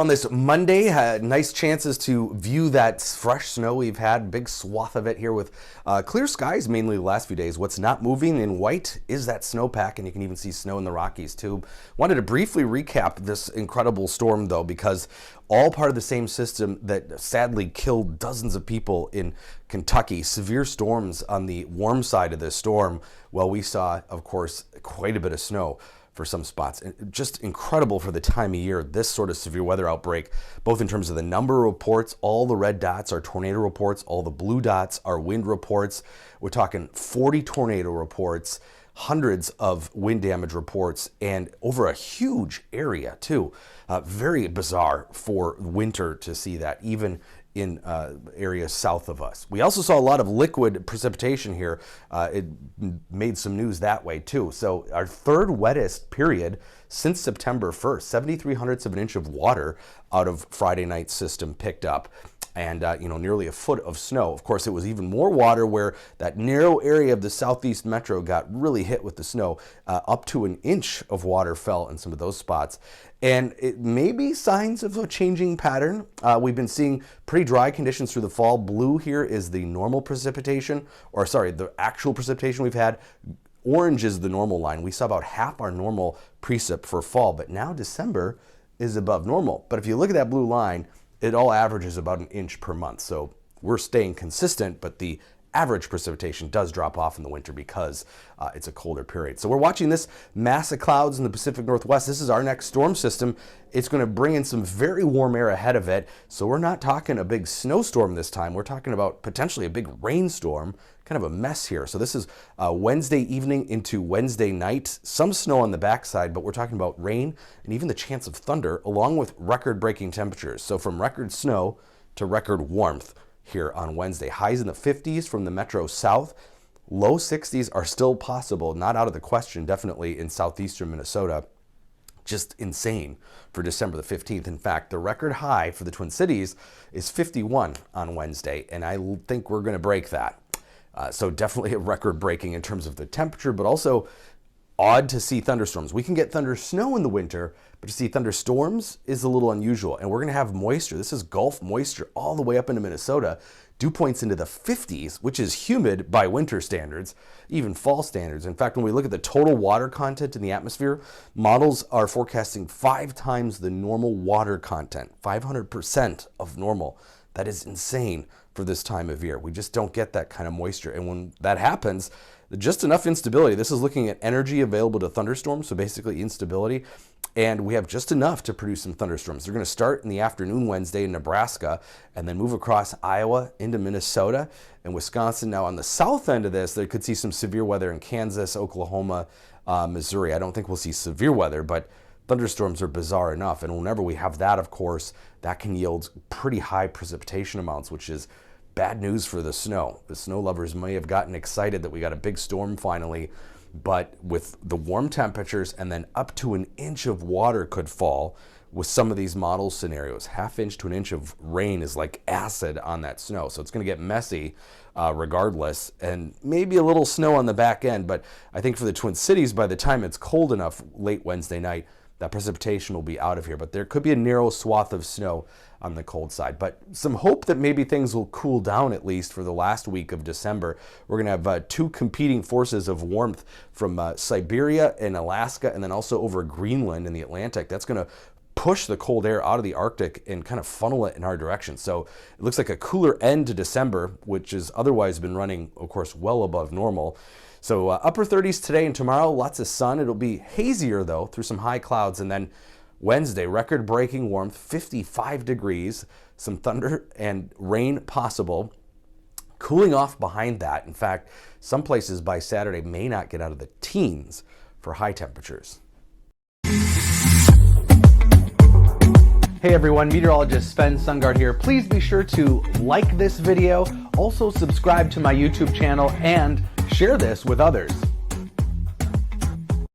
on this Monday. Nice chances to view that fresh snow we've had, big swath of it here with clear skies mainly the last few days. What's not moving in white is that snowpack, and you can even see snow in the Rockies too. Wanted to briefly recap this incredible storm though, because all part of the same system that sadly killed dozens of people in Kentucky. Severe storms on the warm side of this storm. Well, we saw, of course, quite a bit of snow for some spots. And just incredible for the time of year, this sort of severe weather outbreak, both in terms of the number of reports. All the red dots are tornado reports, all the blue dots are wind reports. We're talking 40 tornado reports, hundreds of wind damage reports, and over a huge area too. Very bizarre for winter to see that, even in areas south of us. We also saw a lot of liquid precipitation here. It made some news that way too. So our third wettest period since September 1st, 73/100ths of an inch of water out of Friday night's system picked up. And nearly a foot of snow. Of course, it was even more water where that narrow area of the southeast metro got really hit with the snow. Up to an inch of water fell in some of those spots. And it may be signs of a changing pattern. We've been seeing pretty dry conditions through the fall. Blue here is the normal precipitation, or sorry, the actual precipitation we've had. Orange is the normal line. We saw about half our normal precip for fall, but now December is above normal. But if you look at that blue line, it all averages about an inch per month. So we're staying consistent, but the average precipitation does drop off in the winter because it's a colder period. So we're watching this mass of clouds in the Pacific Northwest. This is our next storm system. It's going to bring in some very warm air ahead of it. So we're not talking a big snowstorm this time. We're talking about potentially a big rainstorm, kind of a mess here. So this is Wednesday evening into Wednesday night. Some snow on the backside, but we're talking about rain and even the chance of thunder, along with record-breaking temperatures. So from record snow to record warmth here on Wednesday. Highs in the 50s from the metro south. Low 60s are still possible, not out of the question, definitely in southeastern Minnesota. Just insane for December the 15th. In fact, the record high for the Twin Cities is 51 on Wednesday, and I think we're going to break that. So definitely a record breaking in terms of the temperature, but also odd to see thunderstorms. We can get thunder snow in the winter, but to see thunderstorms is a little unusual. And we're going to have moisture. This is Gulf moisture all the way up into Minnesota. Dew points into the 50s, which is humid by winter standards, even fall standards. In fact, when we look at the total water content in the atmosphere, models are forecasting 5 times the normal water content, 500% of normal. That is insane for this time of year. We just don't get that kind of moisture. And when that happens, just enough instability. This is looking at energy available to thunderstorms, so basically instability. And we have just enough to produce some thunderstorms. They're going to start in the afternoon Wednesday in Nebraska and then move across Iowa into Minnesota and Wisconsin. Now on the south end of this, they could see some severe weather in Kansas, Oklahoma, Missouri. I don't think we'll see severe weather, but thunderstorms are bizarre enough. And whenever we have that, of course, that can yield pretty high precipitation amounts, which is bad news for the snow. The snow lovers may have gotten excited that we got a big storm finally, but with the warm temperatures and then up to an inch of water could fall with some of these model scenarios. Half inch to an inch of rain is like acid on that snow. So it's going to get messy regardless, and maybe a little snow on the back end. But I think for the Twin Cities, by the time it's cold enough late Wednesday night, that precipitation will be out of here. But there could be a narrow swath of snow on the cold side. But some hope that maybe things will cool down at least for the last week of December. We're going to have 2 competing forces of warmth from Siberia and Alaska, and then also over Greenland in the Atlantic. That's going to push the cold air out of the Arctic and kind of funnel it in our direction. So it looks like a cooler end to December, which has otherwise been running, of course, well above normal. So upper 30s today and tomorrow, lots of sun. It'll be hazier though through some high clouds, and then Wednesday, record-breaking warmth, 55 degrees, some thunder and rain possible. Cooling off behind that. In fact, some places by Saturday may not get out of the teens for high temperatures. Hey everyone, meteorologist Sven Sungard here. Please be sure to like this video, also subscribe to my YouTube channel, and share this with others.